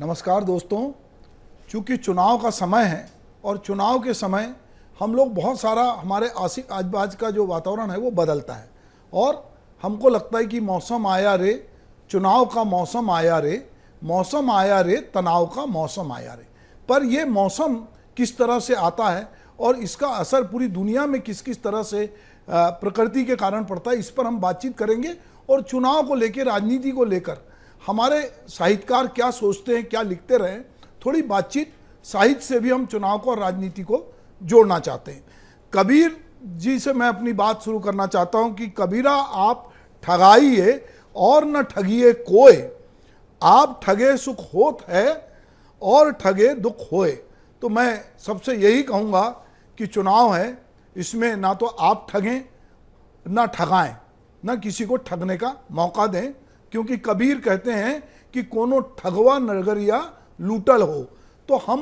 नमस्कार दोस्तों। चूँकि चुनाव का समय है और चुनाव के समय हम लोग बहुत सारा हमारे आसपास का जो वातावरण है वो बदलता है और हमको लगता है कि मौसम आया रे, चुनाव का मौसम आया रे, मौसम आया रे, तनाव का मौसम आया रे। पर ये मौसम किस तरह से आता है और इसका असर पूरी दुनिया में किस किस तरह से प्रकृति के कारण पड़ता है, इस पर हम बातचीत करेंगे। और चुनाव को लेकर, राजनीति को लेकर हमारे साहित्यकार क्या सोचते हैं, क्या लिखते रहे, थोड़ी बातचीत साहित्य से भी हम चुनाव को और राजनीति को जोड़ना चाहते हैं। कबीर जी से मैं अपनी बात शुरू करना चाहता हूं कि कबीरा आप ठगाइए और न ठगिए कोय, आप ठगे सुख होत है और ठगे दुख होए। तो मैं सबसे यही कहूँगा कि चुनाव है, इसमें ना तो आप ठगें ना ठगाएं, ना किसी को ठगने का मौका दें, क्योंकि कबीर कहते हैं कि कोनो ठगवा नगरिया लूटल हो। तो हम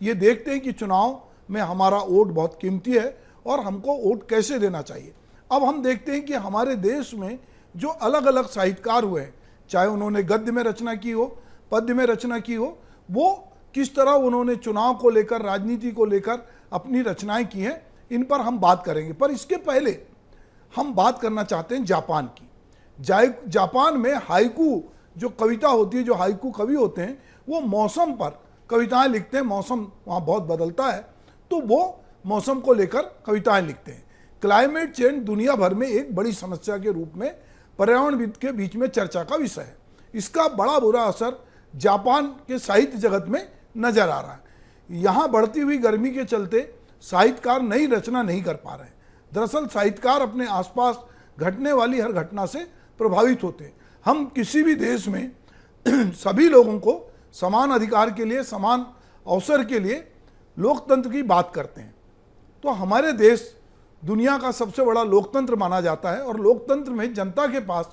ये देखते हैं कि चुनाव में हमारा वोट बहुत कीमती है और हमको वोट कैसे देना चाहिए। अब हम देखते हैं कि हमारे देश में जो अलग अलग साहित्यकार हुए हैं, चाहे उन्होंने गद्य में रचना की हो, पद्य में रचना की हो, वो किस तरह उन्होंने चुनाव को लेकर, राजनीति को लेकर अपनी रचनाएं की हैं, इन पर हम बात करेंगे। पर इसके पहले हम बात करना चाहते हैं जापान की। जापान में हाइकू जो कविता होती है, जो हाइकू कवि होते हैं, वो मौसम पर कविताएं लिखते हैं। मौसम वहाँ बहुत बदलता है तो वो मौसम को लेकर कविताएं लिखते हैं। क्लाइमेट चेंज दुनिया भर में एक बड़ी समस्या के रूप में पर्यावरणविद के बीच में चर्चा का विषय है। इसका बड़ा बुरा असर जापान के साहित्य जगत में नजर आ रहा है। यहाँ बढ़ती हुई गर्मी के चलते साहित्यकार नई रचना नहीं कर पा रहे हैं। दरअसल साहित्यकार अपने आसपास घटने वाली हर घटना से प्रभावित होते हैं। हम किसी भी देश में सभी लोगों को समान अधिकार के लिए, समान अवसर के लिए लोकतंत्र की बात करते हैं। तो हमारे देश दुनिया का सबसे बड़ा लोकतंत्र माना जाता है और लोकतंत्र में जनता के पास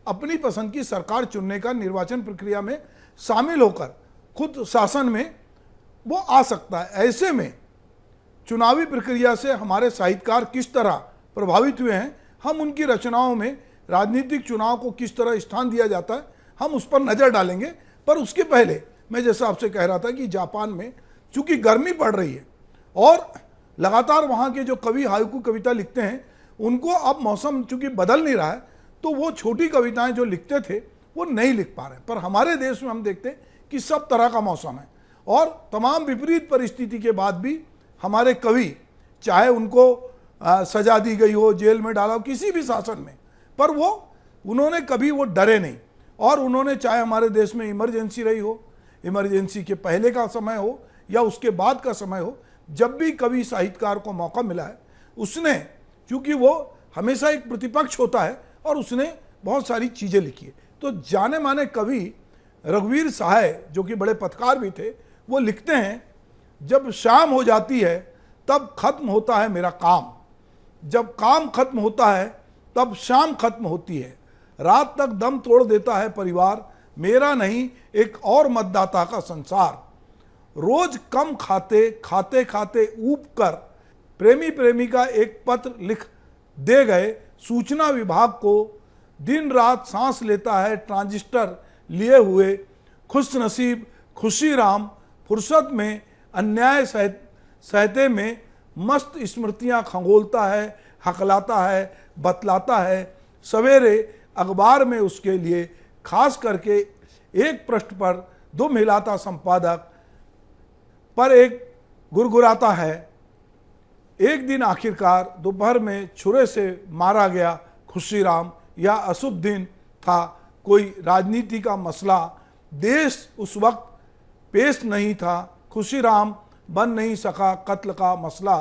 अपनी पसंद की सरकार चुनने का, निर्वाचन प्रक्रिया में शामिल होकर खुद शासन में वो आ सकता है। ऐसे में चुनावी प्रक्रिया से हमारे साहित्यकार किस तरह प्रभावित हुए हैं, हम उनकी रचनाओं में राजनीतिक चुनाव को किस तरह स्थान दिया जाता है, हम उस पर नज़र डालेंगे। पर उसके पहले मैं जैसा आपसे कह रहा था कि जापान में चूंकि गर्मी पड़ रही है और लगातार वहाँ के जो कवि हाइकू कविता लिखते हैं, उनको अब मौसम चूंकि बदल नहीं रहा है तो वो छोटी कविताएं जो लिखते थे वो नहीं लिख पा रहे हैं। पर हमारे देश में हम देखते हैं कि सब तरह का मौसम है और तमाम विपरीत परिस्थिति के बाद भी हमारे कवि, चाहे उनको सजा दी गई हो, जेल में डाला हो, किसी भी शासन में, पर उन्होंने कभी वो डरे नहीं। और उन्होंने, चाहे हमारे देश में इमरजेंसी रही हो, इमरजेंसी के पहले का समय हो या उसके बाद का समय हो, जब भी कवि साहित्यकार को मौका मिला है, उसने, क्योंकि वो हमेशा एक प्रतिपक्ष होता है और उसने बहुत सारी चीज़ें लिखी है। तो जाने माने कवि रघुवीर सहाय, जो कि बड़े पत्रकार भी थे, वो लिखते हैं, जब शाम हो जाती है तब खत्म होता है मेरा काम, जब काम खत्म होता है तब शाम खत्म होती है, रात तक दम तोड़ देता है परिवार, मेरा नहीं एक और मतदाता का संसार, रोज कम खाते खाते खाते ऊब कर प्रेमी प्रेमिका एक पत्र लिख दे गए सूचना विभाग को, दिन रात सांस लेता है ट्रांजिस्टर लिए हुए, खुश नसीब खुशी राम फुर्सत में अन्याय सहते में मस्त स्मृतियां खंगोलता है, हकलाता है, बतलाता है, सवेरे अखबार में उसके लिए खास करके एक पृष्ठ पर दुम हिलाता संपादक पर एक गुरगुराता है, एक दिन आखिरकार दोपहर में छुरे से मारा गया खुशीराम, या अशुभ दिन था, कोई राजनीति का मसला देश उस वक्त पेश नहीं था, खुशीराम बन नहीं सका कत्ल का मसला,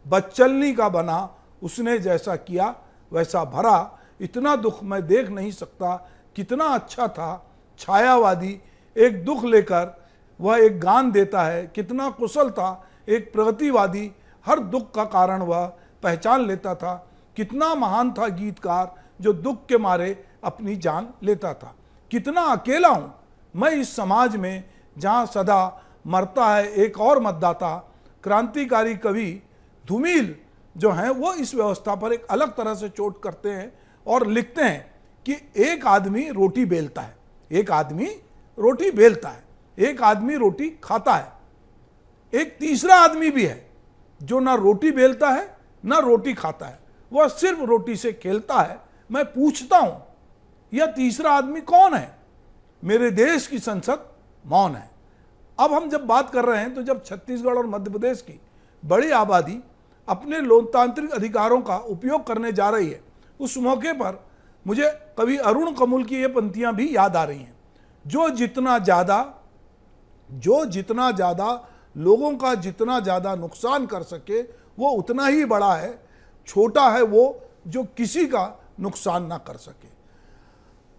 बदचलनी का बना उसने जैसा किया वैसा भरा, इतना दुख मैं देख नहीं सकता, कितना अच्छा था छायावादी एक दुख लेकर वह एक गान देता है, कितना कुशल था एक प्रगतिवादी हर दुख का कारण वह पहचान लेता था, कितना महान था गीतकार जो दुख के मारे अपनी जान लेता था, कितना अकेला हूँ मैं इस समाज में जहाँ सदा मरता है एक और मतदाता। क्रांतिकारी कवि धूमिल जो हैं वो इस व्यवस्था पर एक अलग तरह से चोट करते हैं और लिखते हैं कि एक आदमी रोटी बेलता है, एक आदमी रोटी बेलता है एक आदमी रोटी खाता है, एक तीसरा आदमी भी है जो ना रोटी बेलता है ना रोटी खाता है, वह सिर्फ रोटी से खेलता है। मैं पूछता हूं यह तीसरा आदमी कौन है? मेरे देश की संसद मौन है। अब हम जब बात कर रहे हैं, तो जब छत्तीसगढ़ और मध्य प्रदेश की बड़ी आबादी अपने लोकतांत्रिक अधिकारों का उपयोग करने जा रही है, उस मौके पर मुझे कवि अरुण कमल की ये पंक्तियां भी याद आ रही हैं, जो जितना ज़्यादा लोगों का जितना ज़्यादा नुकसान कर सके वो उतना ही बड़ा है, छोटा है वो जो किसी का नुकसान ना कर सके।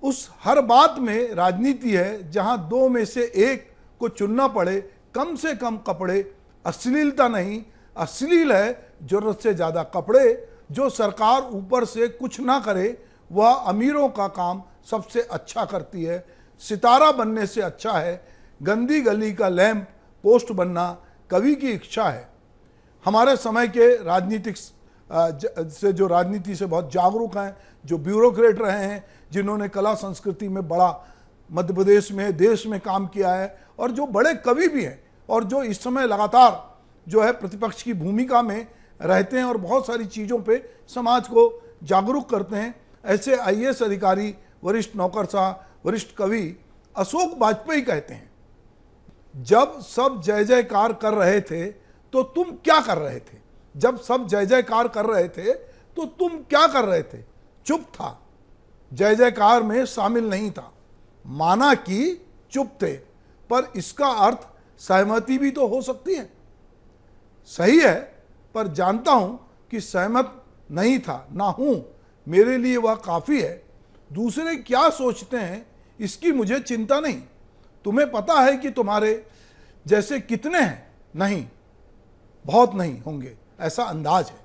उस हर बात में राजनीति है, जहां दो में से एक को चुनना पड़े, कम से कम कपड़े, अश्लीलता नहीं, अश्लील है जरूरत से ज़्यादा कपड़े। जो सरकार ऊपर से कुछ ना करे वह अमीरों का काम सबसे अच्छा करती है। सितारा बनने से अच्छा है गंदी गली का लैंप पोस्ट बनना, कवि की इच्छा है। हमारे समय के राजनीतिक से जो राजनीति से बहुत जागरूक हैं, जो ब्यूरोक्रेट रहे हैं, जिन्होंने कला संस्कृति में बड़ा मध्य प्रदेश में, देश में काम किया है, और जो बड़े कवि भी हैं और जो इस समय लगातार जो है प्रतिपक्ष की भूमिका में रहते हैं और बहुत सारी चीज़ों पे समाज को जागरूक करते हैं, ऐसे आईएएस अधिकारी, वरिष्ठ नौकरशाह, वरिष्ठ कवि अशोक वाजपेयी कहते हैं, जब सब जय जयकार कर रहे थे तो तुम क्या कर रहे थे? जब सब जय जयकार कर रहे थे तो तुम क्या कर रहे थे? चुप था, जय जयकार में शामिल नहीं था, माना कि चुप थे। पर इसका अर्थ सहमति भी तो हो सकती है। सही है, पर जानता हूं कि सहमत नहीं था, ना हूं, मेरे लिए वह काफ़ी है। दूसरे क्या सोचते हैं इसकी मुझे चिंता नहीं। तुम्हें पता है कि तुम्हारे जैसे कितने हैं? नहीं, बहुत नहीं होंगे, ऐसा अंदाज है।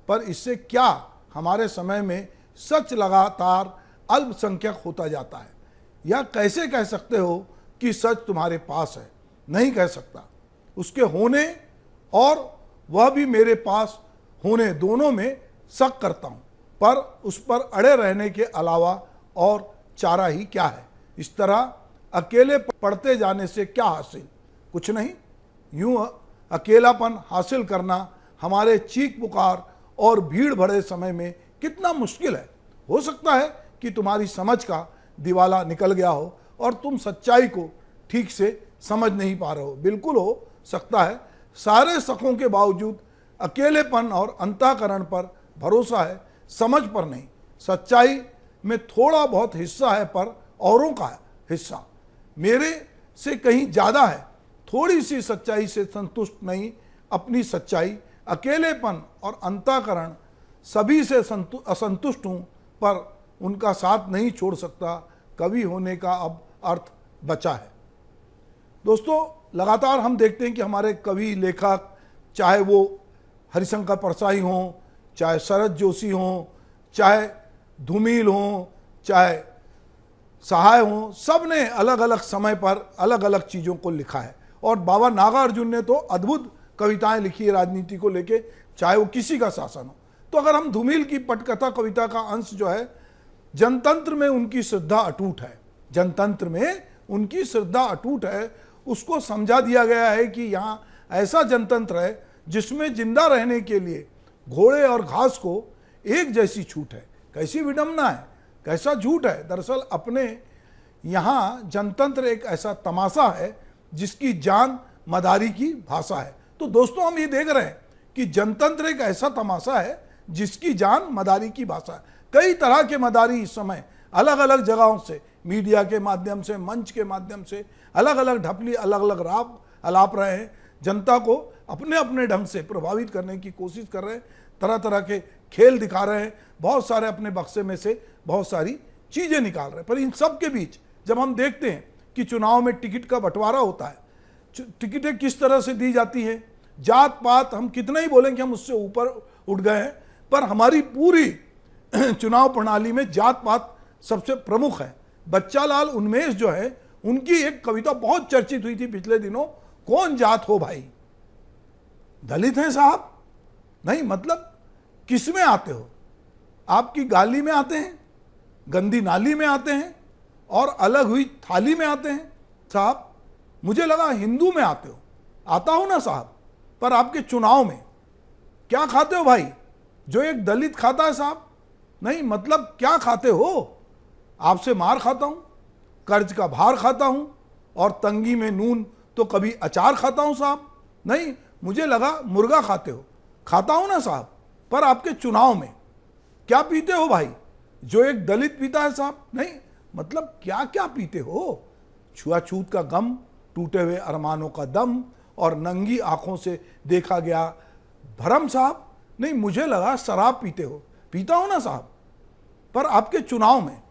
पर इससे क्या, हमारे समय में सच लगातार अल्पसंख्यक होता जाता है। या कैसे कह सकते हो कि सच तुम्हारे पास है? नहीं कह सकता। उसके होने और वह भी मेरे पास होने, दोनों में शक करता हूँ, पर उस पर अड़े रहने के अलावा और चारा ही क्या है? इस तरह अकेले पढ़ते जाने से क्या हासिल? कुछ नहीं। यूं अकेलापन हासिल करना हमारे चीख पुकार और भीड़ भरे समय में कितना मुश्किल है। हो सकता है कि तुम्हारी समझ का दिवाला निकल गया हो और तुम सच्चाई को ठीक से समझ नहीं पा रहे हो। बिल्कुल हो सकता है। सारे शकों के बावजूद अकेलेपन और अंतःकरण पर भरोसा है, समझ पर नहीं। सच्चाई में थोड़ा बहुत हिस्सा है, पर औरों का हिस्सा मेरे से कहीं ज़्यादा है। थोड़ी सी सच्चाई से संतुष्ट नहीं, अपनी सच्चाई, अकेलेपन और अंतःकरण सभी से असंतुष्ट हूँ, पर उनका साथ नहीं छोड़ सकता। कवि होने का अब अर्थ बचा है। दोस्तों, लगातार हम देखते हैं कि हमारे कवि, लेखक, चाहे वो हरिशंकर परसाई हों, चाहे शरद जोशी हों, चाहे धूमिल हों, चाहे सहाय हों, सब ने अलग अलग समय पर अलग अलग चीज़ों को लिखा है। और बाबा नागार्जुन ने तो अद्भुत कविताएं लिखी है राजनीति को लेके, चाहे वो किसी का शासन हो। तो अगर हम धूमिल की पटकथा कविता का अंश जो है, जनतंत्र में उनकी श्रद्धा अटूट है, जनतंत्र में उनकी श्रद्धा अटूट है, उसको समझा दिया गया है कि यहाँ ऐसा जनतंत्र है जिसमें जिंदा रहने के लिए घोड़े और घास को एक जैसी छूट है। कैसी विडंबना है, कैसा झूठ है। दरअसल अपने यहाँ जनतंत्र एक ऐसा तमाशा है जिसकी जान मदारी की भाषा है। तो दोस्तों, हम ये देख रहे हैं कि जनतंत्र एक ऐसा तमाशा है जिसकी जान मदारी की भाषा है। कई तरह के मदारी इस समय अलग अलग जगहों से, मीडिया के माध्यम से, मंच के माध्यम से, अलग अलग ढपली, अलग अलग राग अलाप रहे हैं, जनता को अपने अपने ढंग से प्रभावित करने की कोशिश कर रहे हैं, तरह तरह के खेल दिखा रहे हैं, बहुत सारे अपने बक्से में से बहुत सारी चीज़ें निकाल रहे हैं। पर इन सब के बीच जब हम देखते हैं कि चुनाव में टिकट का बंटवारा होता है, टिकटें किस तरह से दी जाती हैं, जात पात हम कितना ही बोलें कि हम उससे ऊपर उठ गए हैं, पर हमारी पूरी चुनाव प्रणाली में जात पात सबसे प्रमुख है। बच्चालाल उन्मेष जो है, उनकी एक कविता बहुत चर्चित हुई थी पिछले दिनों, कौन जात हो भाई? दलित हैं साहब? नहीं, मतलब किस में आते हो? आपकी गाली में आते हैं, गंदी नाली में आते हैं और अलग हुई थाली में आते हैं? साहब, मुझे लगा हिंदू में आते हो, आता हो ना साहब, पर आपके चुनाव में क्या खाते हो भाई, जो एक दलित खाता है साहब? नहीं, मतलब क्या खाते हो? आपसे मार खाता हूं, कर्ज का भार खाता हूं, और तंगी में नून तो कभी अचार खाता हूं साहब? नहीं, मुझे लगा मुर्गा खाते हो। खाता हूं ना साहब, पर आपके चुनाव में क्या पीते हो भाई, जो एक दलित पीता है साहब? नहीं, मतलब क्या क्या पीते हो? छुआछूत का गम, टूटे हुए अरमानों का दम, और नंगी आंखों से देखा गया भरम साहब? नहीं, मुझे लगा शराब पीते हो। पीता हो ना साहब, पर आपके चुनाव में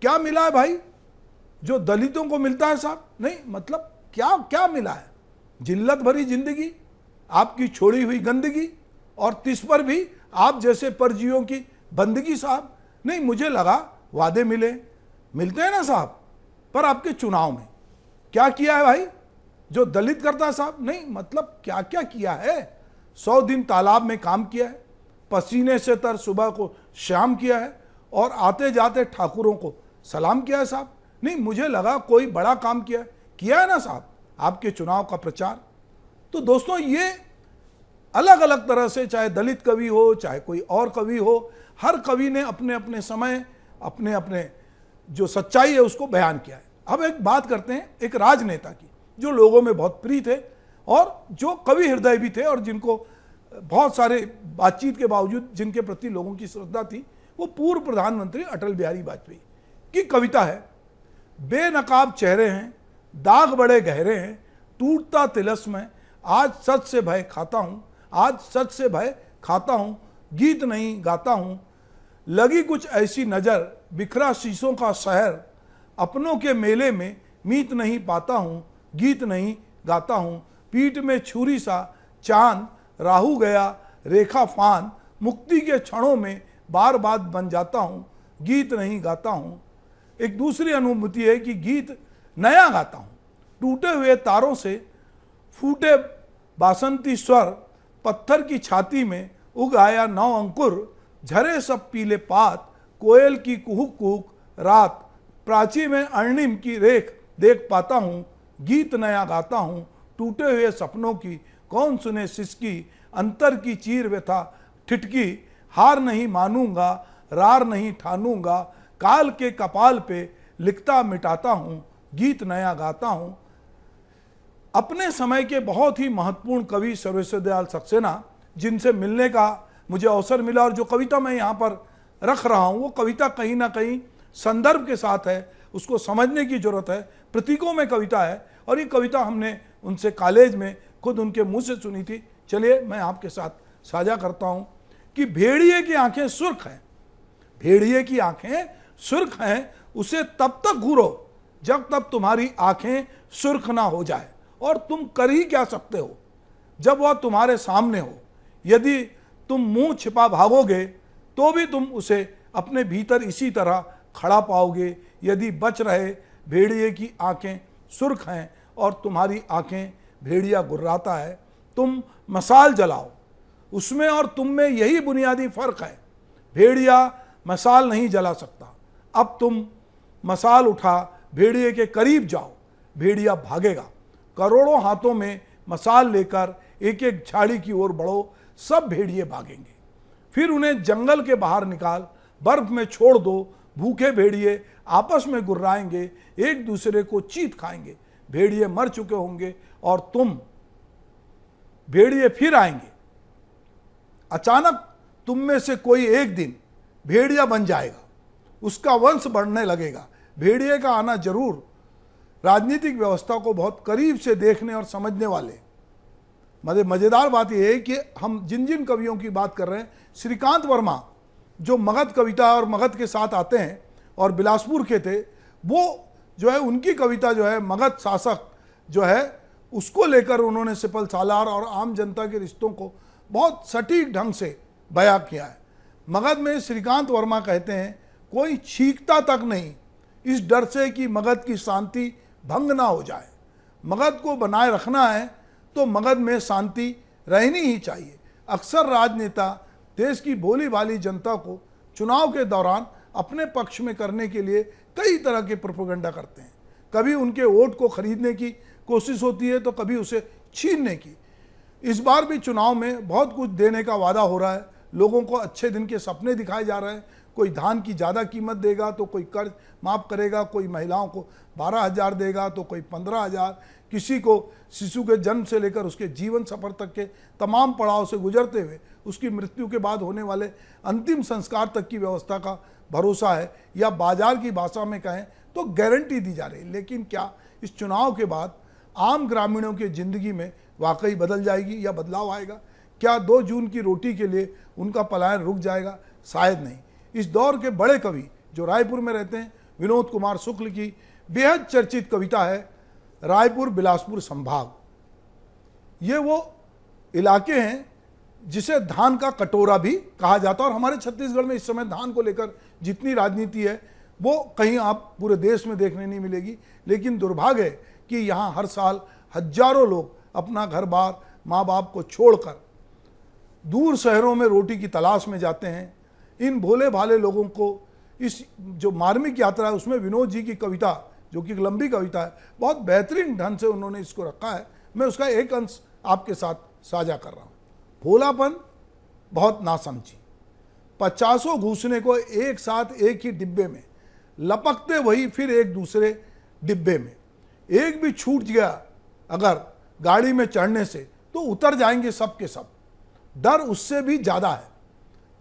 क्या मिला है भाई, जो दलितों को मिलता है साहब? नहीं, मतलब क्या क्या मिला है? जिल्लत भरी जिंदगी, आपकी छोड़ी हुई गंदगी, और तिस पर भी आप जैसे परजीवियों की बंदगी साहब? नहीं, मुझे लगा वादे मिलते हैं ना साहब, पर आपके चुनाव में क्या किया है भाई, जो दलित करता है साहब? नहीं, मतलब क्या क्या किया है? 100 दिन तालाब में काम किया है, पसीने से तर सुबह को शाम किया है, और आते जाते ठाकुरों को सलाम किया है साहब? नहीं, मुझे लगा कोई बड़ा काम किया है ना साहब, आपके चुनाव का प्रचार। तो दोस्तों, ये अलग अलग तरह से, चाहे दलित कवि हो, चाहे कोई और कवि हो, हर कवि ने अपने अपने समय, अपने अपने जो सच्चाई है उसको बयान किया है। अब एक बात करते हैं एक राजनेता की, जो लोगों में बहुत प्रिय थे और जो कवि हृदय भी थे, और जिनको बहुत सारे बातचीत के बावजूद जिनके प्रति लोगों की श्रद्धा थी, वो पूर्व प्रधानमंत्री अटल बिहारी वाजपेयी की कविता है। बेनकाब चेहरे हैं, दाग बड़े गहरे हैं, टूटता तिलस्म है, आज सच से भय खाता हूँ, आज सच से भय खाता हूँ, गीत नहीं गाता हूँ, लगी कुछ ऐसी नज़र, बिखरा शीशों का शहर, अपनों के मेले में मीत नहीं पाता हूँ, गीत नहीं गाता हूँ, पीठ में छुरी सा चांद, राहु गया रेखा फान, मुक्ति के क्षणों में बार बात बन जाता हूँ, गीत नहीं गाता हूँ। एक दूसरी अनुभूति है कि गीत नया गाता हूँ, टूटे हुए तारों से फूटे बासंती स्वर, पत्थर की छाती में उग आया नौ अंकुर, झरे सब पीले पात, कोयल की कुहुक कुहुक रात, प्राची में अणिम की रेख देख पाता हूँ, गीत नया गाता हूँ, टूटे हुए सपनों की कौन सुने सिसकी, अंतर की चीर व्यथा ठिठकी, हार नहीं मानूंगा रार नहीं ठानूंगा, काल के कपाल पे लिखता मिटाता हूँ, गीत नया गाता हूँ। अपने समय के बहुत ही महत्वपूर्ण कवि सर्वेश्वर दयाल सक्सेना, जिनसे मिलने का मुझे अवसर मिला, और जो कविता मैं यहाँ पर रख रहा हूँ वो कविता कहीं ना कहीं संदर्भ के साथ है, उसको समझने की जरूरत है, प्रतीकों में कविता है, और ये कविता हमने उनसे कॉलेज में खुद उनके मुंह से सुनी थी। चलिए मैं आपके साथ साझा करता हूँ कि भेड़िए की आंखें सुर्ख हैं, भेड़िए की आंखें सुर्ख हैं, उसे तब तक घूरो जब तक तुम्हारी आंखें सुर्ख ना हो जाए, और तुम कर ही क्या सकते हो जब वह तुम्हारे सामने हो। यदि तुम मुंह छिपा भागोगे तो भी तुम उसे अपने भीतर इसी तरह खड़ा पाओगे। यदि बच रहे भेड़िए की आंखें सुर्ख हैं और तुम्हारी आंखें भेड़िया गुर्राता है, तुम मसाल जलाओ, उसमें और तुम में यही बुनियादी फर्क है। भेड़िया मसाल नहीं जला सकता, अब तुम मसाल उठा भेड़िए के करीब जाओ, भेड़िया भागेगा। करोड़ों हाथों में मसाल लेकर एक एक झाड़ी की ओर बढ़ो, सब भेड़िए भागेंगे। फिर उन्हें जंगल के बाहर निकाल बर्फ में छोड़ दो, भूखे भेड़िए आपस में गुर्राएंगे, एक दूसरे को चीत खाएंगे। भेड़िए मर चुके होंगे और तुम भेड़िए फिर आएंगे। अचानक तुम में से कोई एक दिन भेड़िया बन जाएगा, उसका वंश बढ़ने लगेगा। भेड़िए का आना जरूर राजनीतिक व्यवस्था को बहुत करीब से देखने और समझने वाले। मज़ेदार बात यह है कि हम जिन जिन कवियों की बात कर रहे हैं, श्रीकांत वर्मा जो मगध कविता और मगध के साथ आते हैं और बिलासपुर के थे, वो जो है उनकी कविता जो है मगध शासक जो है उसको लेकर उन्होंने सिपल सालार और आम जनता के रिश्तों को बहुत सटीक ढंग से बयां किया है। मगध में श्रीकांत वर्मा कहते हैं, कोई छींकता तक नहीं इस डर से कि मगध की शांति भंग ना हो जाए। मगध को बनाए रखना है तो मगध में शांति रहनी ही चाहिए। अक्सर राजनेता देश की भोली भाली जनता को चुनाव के दौरान अपने पक्ष में करने के लिए कई तरह के प्रोपेगेंडा करते हैं। कभी उनके वोट को खरीदने की कोशिश होती है तो कभी उसे छीनने की। इस बार भी चुनाव में बहुत कुछ देने का वादा हो रहा है, लोगों को अच्छे दिन के सपने दिखाए जा रहे हैं। कोई धान की ज़्यादा कीमत देगा तो कोई कर्ज माफ़ करेगा, कोई महिलाओं को 12,000 देगा तो कोई 15,000, किसी को शिशु के जन्म से लेकर उसके जीवन सफर तक के तमाम पड़ाव से गुजरते हुए उसकी मृत्यु के बाद होने वाले अंतिम संस्कार तक की व्यवस्था का भरोसा है, या बाजार की भाषा में कहें तो गारंटी दी जा रही है। लेकिन क्या इस चुनाव के बाद आम ग्रामीणों की ज़िंदगी में वाकई बदल जाएगी या बदलाव आएगा? क्या 2 जून की रोटी के लिए उनका पलायन रुक जाएगा? शायद नहीं। इस दौर के बड़े कवि जो रायपुर में रहते हैं, विनोद कुमार शुक्ल की बेहद चर्चित कविता है रायपुर बिलासपुर संभाग। ये वो इलाके हैं जिसे धान का कटोरा भी कहा जाता है, और हमारे छत्तीसगढ़ में इस समय धान को लेकर जितनी राजनीति है वो कहीं आप पूरे देश में देखने नहीं मिलेगी। लेकिन दुर्भाग्य है कि यहाँ हर साल हजारों लोग अपना घर बार, माँ बाप को छोड़कर दूर शहरों में रोटी की तलाश में जाते हैं। इन भोले भाले लोगों को इस जो मार्मिक यात्रा है उसमें विनोद जी की कविता, जो कि एक लंबी कविता है, बहुत बेहतरीन ढंग से उन्होंने इसको रखा है। मैं उसका एक अंश आपके साथ साझा कर रहा हूँ। भोलापन बहुत नासमझी, 50 घुसने को एक साथ एक ही डिब्बे में, लपकते वही फिर एक दूसरे डिब्बे में। एक भी छूट गया अगर गाड़ी में चढ़ने से तो उतर जाएंगे सब के सब। डर उससे भी ज़्यादा है,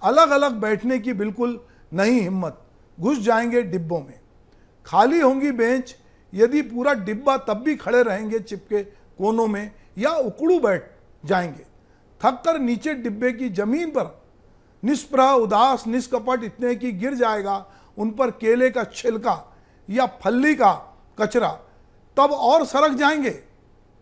अलग अलग बैठने की बिल्कुल नहीं हिम्मत, घुस जाएंगे डिब्बों में। खाली होंगी बेंच, यदि पूरा डिब्बा तब भी खड़े रहेंगे चिपके कोनों में, या उकड़ू बैठ जाएंगे। थक कर नीचे डिब्बे की जमीन पर निष्प्रह उदास निष्कपट इतने की गिर जाएगा उन पर केले का छिलका या फल्ली का कचरा, तब और सरक जाएंगे।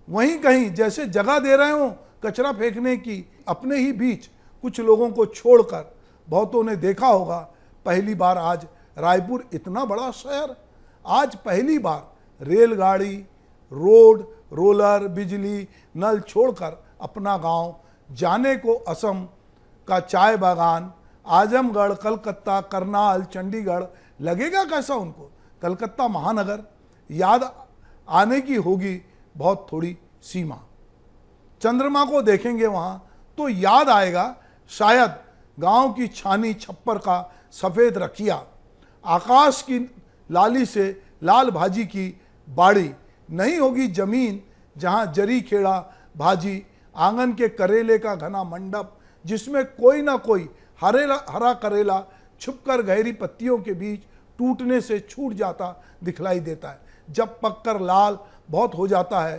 वहीं कहीं जैसे जगह दे रहे हो कचरा फेंकने की अपने ही बीच कुछ लोगों को छोड़कर। बहुतों ने देखा होगा पहली बार आज रायपुर इतना बड़ा शहर, आज पहली बार रेलगाड़ी, रोड, रोलर, बिजली, नल छोड़कर अपना गांव जाने को असम का चाय बागान, आजमगढ़, कलकत्ता, करनाल, चंडीगढ़ लगेगा कैसा उनको? कलकत्ता महानगर याद आने की होगी बहुत थोड़ी सीमा। चंद्रमा को देखेंगे वहाँ तो याद आएगा शायद गांव की छानी छप्पर का सफ़ेद रखिया, आकाश की लाली से लाल भाजी की बाड़ी। नहीं होगी ज़मीन जहाँ जरी खेड़ा भाजी, आंगन के करेले का घना मंडप जिसमें कोई ना कोई हरा करेला छुपकर गहरी पत्तियों के बीच टूटने से छूट जाता दिखलाई देता है, जब पककर लाल बहुत हो जाता है।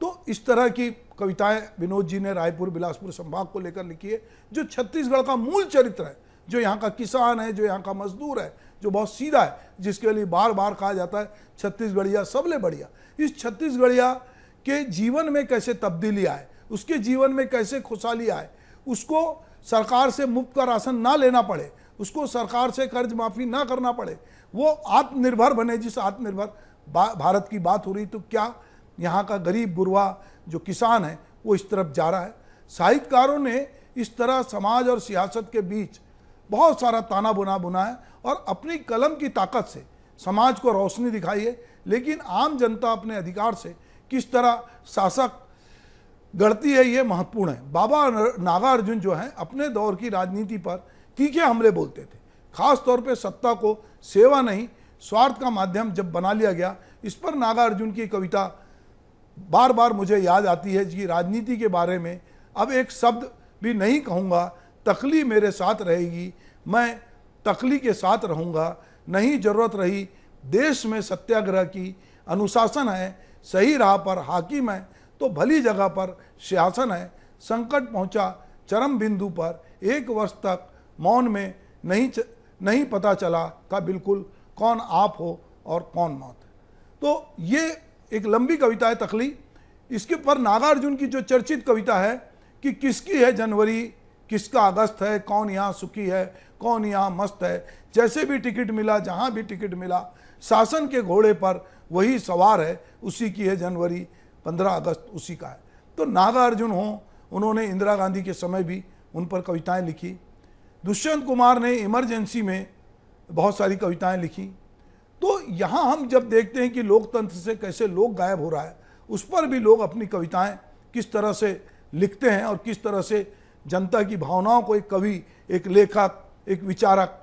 तो इस तरह की कविताएं विनोद जी ने रायपुर बिलासपुर संभाग को लेकर लिखी है, जो छत्तीसगढ़ का मूल चरित्र है, जो यहाँ का किसान है, जो यहाँ का मजदूर है, जो बहुत सीधा है, जिसके लिए बार बार कहा जाता है छत्तीसगढ़िया सबले बढ़िया। इस छत्तीसगढ़िया के जीवन में कैसे तब्दीली आए, उसके जीवन में कैसे खुशहाली आए, उसको सरकार से मुफ्त का राशन ना लेना पड़े, उसको सरकार से कर्ज माफ़ी ना करना पड़े, वो आत्मनिर्भर बने। जिस आत्मनिर्भर भारत की बात हो रही, तो क्या यहाँ का गरीब गुरबा जो किसान है वो इस तरफ जा रहा है? साहित्यकारों ने इस तरह समाज और सियासत के बीच बहुत सारा ताना बुना है और अपनी कलम की ताकत से समाज को रोशनी दिखाई है। लेकिन आम जनता अपने अधिकार से किस तरह शासक गढ़ती है, ये महत्वपूर्ण है। बाबा नागार्जुन जो हैं अपने दौर की राजनीति पर तीखे हमले बोलते थे, खास तौर पे सत्ता को सेवा नहीं स्वार्थ का माध्यम जब बना लिया गया। इस पर नागार्जुन की कविता बार बार मुझे याद आती है कि राजनीति के बारे में अब एक शब्द भी नहीं कहूँगा, तकली मेरे साथ रहेगी, मैं तकली के साथ रहूँगा। नहीं ज़रूरत रही देश में सत्याग्रह की, अनुशासन है, सही राह पर हाकिम है तो भली जगह पर शासन है। संकट पहुँचा चरम बिंदु पर, 1 वर्ष तक मौन में नहीं पता चला था बिल्कुल कौन आप हो और कौन मौत है। तो ये एक लंबी कविता है तकली। इसके पर नागार्जुन की जो चर्चित कविता है कि किसकी है जनवरी, किसका अगस्त है, कौन यहाँ सुखी है, कौन यहाँ मस्त है, जैसे भी टिकट मिला, जहाँ भी टिकट मिला, शासन के घोड़े पर वही सवार है, उसी की है जनवरी, 15 अगस्त उसी का है। तो नागार्जुन हो, उन्होंने इंदिरा गांधी के समय भी उन पर कविताएं लिखी। दुष्यंत कुमार ने इमरजेंसी में बहुत सारी कविताएं लिखी। तो यहाँ हम जब देखते हैं कि लोकतंत्र से कैसे लोग गायब हो रहा है उस पर भी लोग अपनी कविताएं किस तरह से लिखते हैं और किस तरह से जनता की भावनाओं को एक कवि, एक लेखक, एक विचारक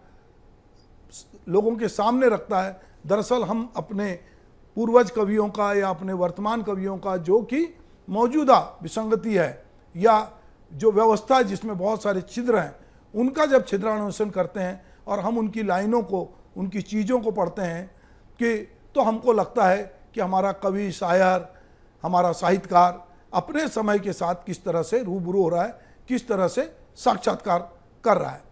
लोगों के सामने रखता है। दरअसल हम अपने पूर्वज कवियों का या अपने वर्तमान कवियों का जो कि मौजूदा विसंगति है या जो व्यवस्था है जिसमें बहुत सारे छिद्र हैं, उनका जब छिद्रान्वेषण करते हैं और हम उनकी लाइनों को, उनकी चीज़ों को पढ़ते हैं कि तो हमको लगता है कि हमारा कवि, शायर, हमारा साहित्यकार अपने समय के साथ किस तरह से रूबरू हो रहा है, किस तरह से साक्षात्कार कर रहा है।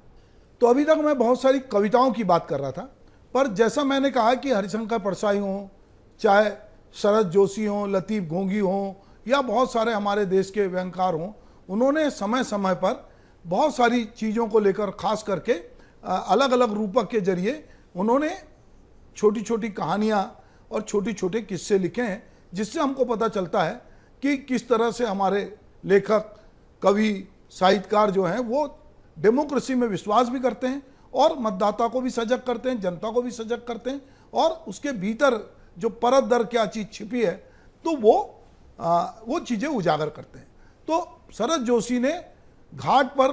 तो अभी तक मैं बहुत सारी कविताओं की बात कर रहा था, पर जैसा मैंने कहा कि हरिशंकर परसाई हों, चाहे शरद जोशी हों, लतीफ़ घोंगी हों या बहुत सारे हमारे देश के व्यंगकार हों, उन्होंने समय समय पर बहुत सारी चीज़ों को लेकर, खास करके अलग अलग रूपक के जरिए उन्होंने छोटी छोटी कहानियाँ और छोटे छोटे किस्से लिखे हैं, जिससे हमको पता चलता है कि किस तरह से हमारे लेखक, कवि, साहित्यकार जो हैं वो डेमोक्रेसी में विश्वास भी करते हैं और मतदाता को भी सजग करते हैं, जनता को भी सजग करते हैं और उसके भीतर जो परत दर क्या चीज़ छिपी है तो वो चीज़ें उजागर करते हैं। तो शरद जोशी ने घाट पर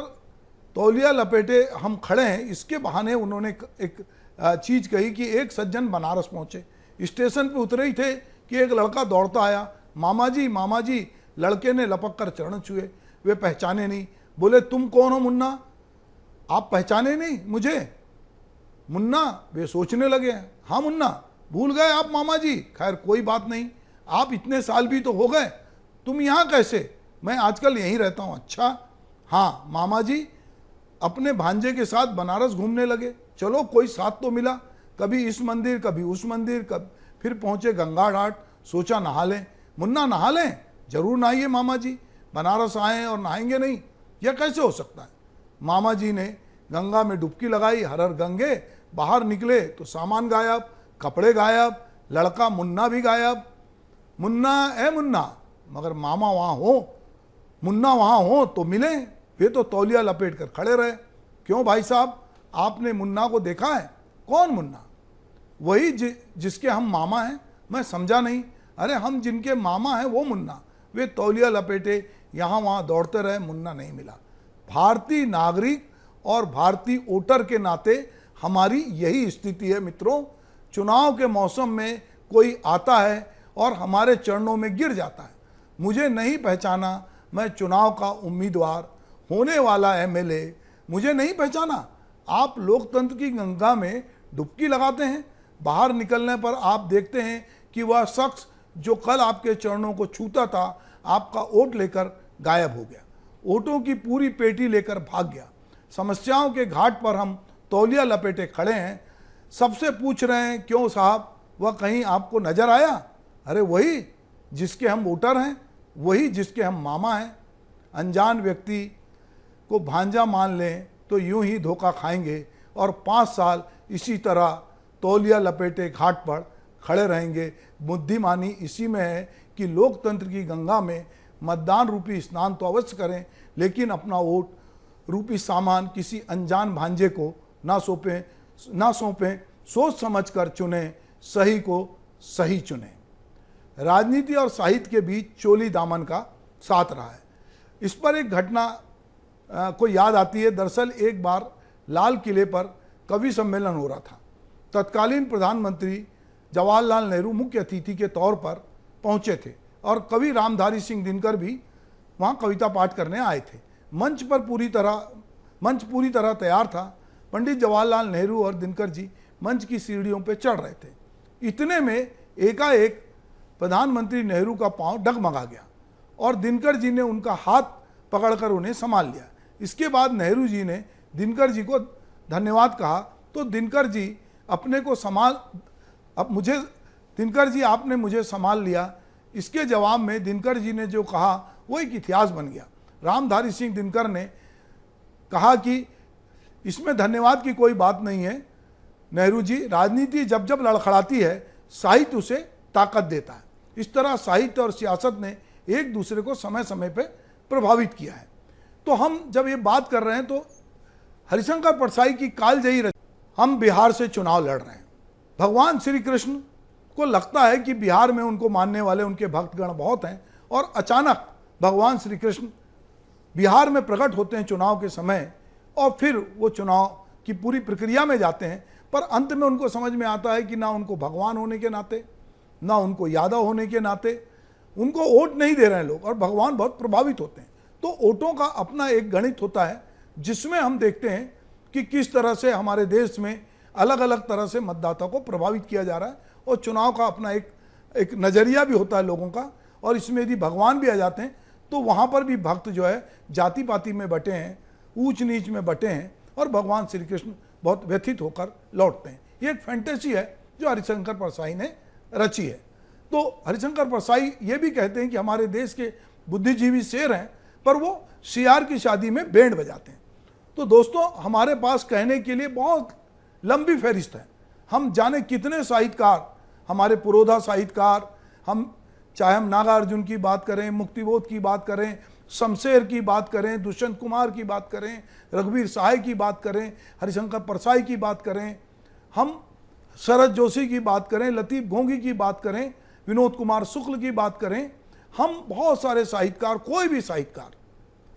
तौलिया लपेटे हम खड़े हैं, इसके बहाने उन्होंने एक चीज़ कही कि एक सज्जन बनारस पहुँचे, स्टेशन पे उतरे ही थे कि एक लड़का दौड़ता आया, मामा जी। लड़के ने लपक कर चरण छुए, वे पहचाने नहीं। बोले, तुम कौन हो मुन्ना? आप पहचाने नहीं मुझे? मुन्ना, वे सोचने लगे, हाँ मुन्ना, भूल गए आप मामा जी? खैर कोई बात नहीं, आप इतने साल भी तो हो गए, तुम यहाँ कैसे? मैं आजकल यहीं रहता हूँ। अच्छा, हाँ मामा जी अपने भांजे के साथ बनारस घूमने लगे, चलो कोई साथ तो मिला, कभी इस मंदिर कभी उस मंदिर, फिर पहुँचे गंगा घाट, सोचा नहा लें। मुन्ना, नहा लें? जरूर नहाइए मामा जी, बनारस आए और नहाएंगे नहीं, यह कैसे हो सकता है? मामा जी ने गंगा में डुबकी लगाई, हर हर गंगे, बाहर निकले तो सामान गायब, कपड़े गायब, लड़का मुन्ना भी गायब। मुन्ना, मगर मामा वहाँ हो, मुन्ना वहाँ हो तो मिले, वे तो तौलिया लपेट कर खड़े रहे। क्यों भाई साहब, आपने मुन्ना को देखा है? कौन मुन्ना? वही जिसके हम मामा हैं। मैं समझा नहीं। अरे हम जिनके मामा हैं वो मुन्ना। वे तौलिया लपेटे यहाँ वहाँ दौड़ते रहे, मुन्ना नहीं मिला। भारतीय नागरिक और भारतीय वोटर के नाते हमारी यही स्थिति है मित्रों। चुनाव के मौसम में कोई आता है और हमारे चरणों में गिर जाता है, मुझे नहीं पहचाना, मैं चुनाव का उम्मीदवार, होने वाला एमएलए, मुझे नहीं पहचाना। आप लोकतंत्र की गंगा में डुबकी लगाते हैं, बाहर निकलने पर आप देखते हैं कि वह शख्स जो कल आपके चरणों को छूता था, आपका वोट लेकर गायब हो गया, वोटों की पूरी पेटी लेकर भाग गया। समस्याओं के घाट पर हम तौलिया लपेटे खड़े हैं, सबसे पूछ रहे हैं, क्यों साहब, वह कहीं आपको नजर आया? अरे वही जिसके हम वोटर हैं, वही जिसके हम मामा हैं। अनजान व्यक्ति को भांजा मान लें तो यूं ही धोखा खाएंगे और 5 साल इसी तरह तौलिया लपेटे घाट पर खड़े रहेंगे। बुद्धिमानी इसी में है कि लोकतंत्र की गंगा में मतदान रूपी स्नान तो अवश्य करें, लेकिन अपना वोट रूपी सामान किसी अनजान भांजे को ना सौंपें, सोच समझ कर चुनें, सही को सही चुनें। राजनीति और साहित्य के बीच चोली दामन का साथ रहा है। इस पर एक घटना को याद आती है। दरअसल एक बार लाल किले पर कवि सम्मेलन हो रहा था। तत्कालीन प्रधानमंत्री जवाहरलाल नेहरू मुख्य अतिथि के तौर पर पहुंचे थे और कवि रामधारी सिंह दिनकर भी वहां कविता पाठ करने आए थे। मंच पूरी तरह तैयार था। पंडित जवाहरलाल नेहरू और दिनकर जी मंच की सीढ़ियों पर चढ़ रहे थे। इतने में एकाएक प्रधानमंत्री नेहरू का पांव डगमगा गया और दिनकर जी ने उनका हाथ पकड़कर उन्हें संभाल लिया। इसके बाद नेहरू जी ने दिनकर जी को धन्यवाद कहा तो दिनकर जी दिनकर जी आपने मुझे संभाल लिया। इसके जवाब में दिनकर जी ने जो कहा वो एक इतिहास बन गया। रामधारी सिंह दिनकर ने कहा कि इसमें धन्यवाद की कोई बात नहीं है नेहरू जी, राजनीति जब जब लड़खड़ाती है साहित्य उसे ताकत देता है। इस तरह साहित्य और सियासत ने एक दूसरे को समय समय पर प्रभावित किया है। तो हम जब ये बात कर रहे हैं तो हरिशंकर परसाई की कालजयी हम बिहार से चुनाव लड़ रहे हैं। भगवान श्री कृष्ण को लगता है कि बिहार में उनको मानने वाले उनके भक्तगण बहुत हैं, और अचानक भगवान श्री कृष्ण बिहार में प्रकट होते हैं चुनाव के समय, और फिर वो चुनाव की पूरी प्रक्रिया में जाते हैं। पर अंत में उनको समझ में आता है कि ना उनको भगवान होने के नाते, ना उनको यादव होने के नाते उनको वोट नहीं दे रहे हैं लोग, और भगवान बहुत प्रभावित होते हैं। तो वोटों का अपना एक गणित होता है, जिसमें हम देखते हैं कि किस तरह से हमारे देश में अलग अलग तरह से मतदाता को प्रभावित किया जा रहा है, और चुनाव का अपना एक नज़रिया भी होता है लोगों का। और इसमें यदि भगवान भी आ जाते हैं तो वहाँ पर भी भक्त जो है जाति पाति में बटे हैं, ऊंच नीच में बटे हैं, और भगवान श्री कृष्ण बहुत व्यथित होकर लौटते हैं। ये एक फैंटेसी है जो हरिशंकर परसाई ने रची है। तो हरिशंकर परसाई ये भी कहते हैं कि हमारे देश के बुद्धिजीवी शेर हैं, पर वो सियार की शादी में बैंड बजाते हैं। तो दोस्तों, हमारे पास कहने के लिए बहुत लंबी फहरिस्त है। हम जाने कितने साहित्यकार, हमारे पुरोधा साहित्यकार, चाहे हम नागार्जुन की बात करें, मुक्तिबोध की बात करें, शमशेर की बात करें, दुष्यंत कुमार की बात करें, रघुवीर सहाय की बात करें, हरिशंकर परसाई की बात करें, हम शरद जोशी की बात करें, लतीफ घोंगी की बात करें, विनोद कुमार शुक्ल की बात करें, हम बहुत सारे साहित्यकार, कोई भी साहित्यकार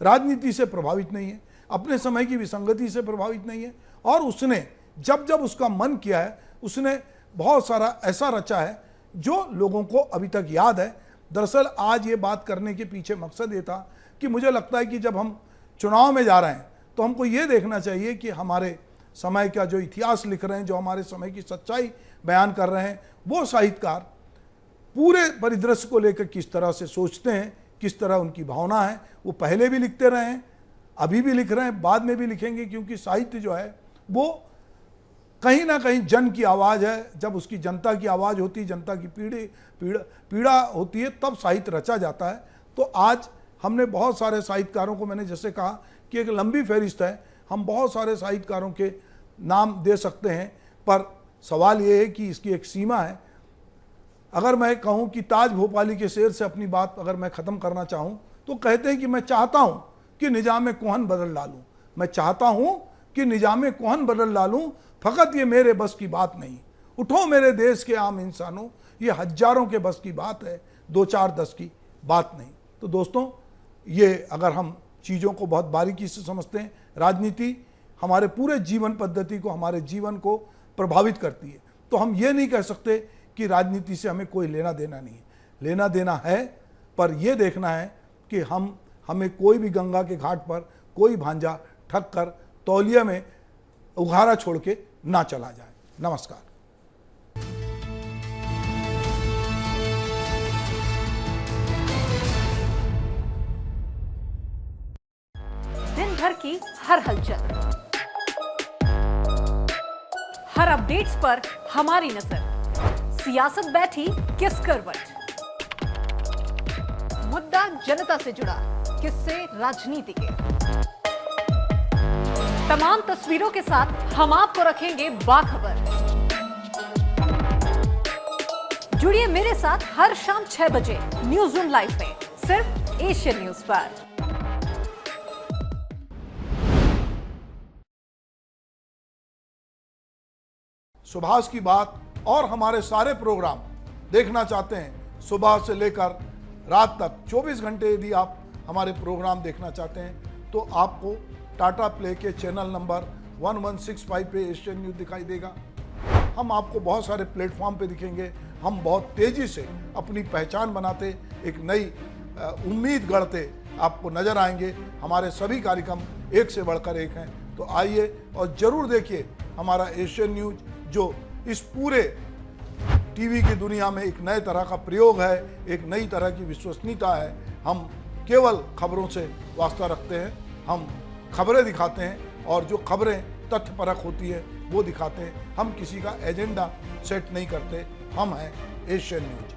राजनीति से प्रभावित नहीं है, अपने समय की विसंगति से प्रभावित नहीं है, और उसने जब जब उसका मन किया है उसने बहुत सारा ऐसा रचा है जो लोगों को अभी तक याद है। दरअसल आज ये बात करने के पीछे मकसद ये था कि मुझे लगता है कि जब हम चुनाव में जा रहे हैं तो हमको ये देखना चाहिए कि हमारे समय का जो इतिहास लिख रहे हैं, जो हमारे समय की सच्चाई बयान कर रहे हैं, वो साहित्यकार पूरे परिदृश्य को लेकर किस तरह से सोचते हैं, किस तरह उनकी भावना है। वो पहले भी लिखते रहे हैं, अभी भी लिख रहे हैं, बाद में भी लिखेंगे, क्योंकि साहित्य जो है वो कहीं ना कहीं जन की आवाज़ है। जब उसकी जनता की आवाज़ होती है, जनता की पीड़ा होती है, तब साहित्य रचा जाता है। तो आज हमने बहुत सारे साहित्यकारों को, मैंने जैसे कहा कि एक लंबी फहरिस्त है, हम बहुत सारे साहित्यकारों के नाम दे सकते हैं, पर सवाल ये है कि इसकी एक सीमा है। अगर मैं कहूँ कि ताज भोपाली के शेर से अपनी बात अगर मैं ख़त्म करना चाहूँ तो कहते हैं कि मैं चाहता हूँ कि निजाम कोहन बदल डालूँ, मैं चाहता हूँ कि निजाम कोहन बदल डालूँ, फ़कत ये मेरे बस की बात नहीं। उठो मेरे देश के आम इंसानों, ये हजारों के बस की बात है, 2-4-10 की बात नहीं। तो दोस्तों, ये अगर हम चीज़ों को बहुत बारीकी से समझते हैं, राजनीति हमारे पूरे जीवन पद्धति को, हमारे जीवन को प्रभावित करती है। तो हम ये नहीं कह सकते कि राजनीति से हमें कोई लेना देना नहीं है, लेना देना है, पर यह देखना है कि हमें कोई भी गंगा के घाट पर कोई भांजा ठग कर तौलिया में उघारा छोड़ के ना चला जाए। नमस्कार। दिन भर की हर हलचल, हर अपडेट्स पर हमारी नजर, सियासत बैठी किस करवट, मुद्दा जनता से जुड़ा, किससे राजनीति के, तमाम तस्वीरों के साथ हम आपको रखेंगे बाखबर। जुड़िए मेरे साथ हर शाम 6 बजे न्यूज रूम लाइव में, सिर्फ एशियन न्यूज पर। सुभाष की बात और हमारे सारे प्रोग्राम देखना चाहते हैं सुबह से लेकर रात तक 24 घंटे, यदि आप हमारे प्रोग्राम देखना चाहते हैं तो आपको टाटा प्ले के चैनल नंबर 1165 पे एशियन न्यूज़ दिखाई देगा। हम आपको बहुत सारे प्लेटफॉर्म पे दिखेंगे। हम बहुत तेज़ी से अपनी पहचान बनाते, एक नई उम्मीद गढ़ते आपको नज़र आएंगे। हमारे सभी कार्यक्रम एक से बढ़कर एक हैं, तो आइए और ज़रूर देखिए हमारा एशियन न्यूज़, जो इस पूरे टीवी की दुनिया में एक नए तरह का प्रयोग है, एक नई तरह की विश्वसनीयता है। हम केवल खबरों से वास्ता रखते हैं, हम खबरें दिखाते हैं, और जो खबरें तथ्यपरक होती है वो दिखाते हैं। हम किसी का एजेंडा सेट नहीं करते। हम हैं एशियन न्यूज़।